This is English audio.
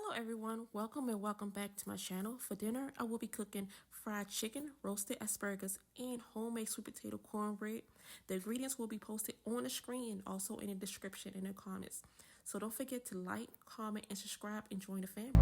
Hello everyone, welcome and welcome back to my channel. For dinner, I will be cooking fried chicken, roasted asparagus, and homemade sweet potato cornbread. The ingredients will be posted on the screen and also in the description in the comments. So don't forget to like, comment, and subscribe and join the family.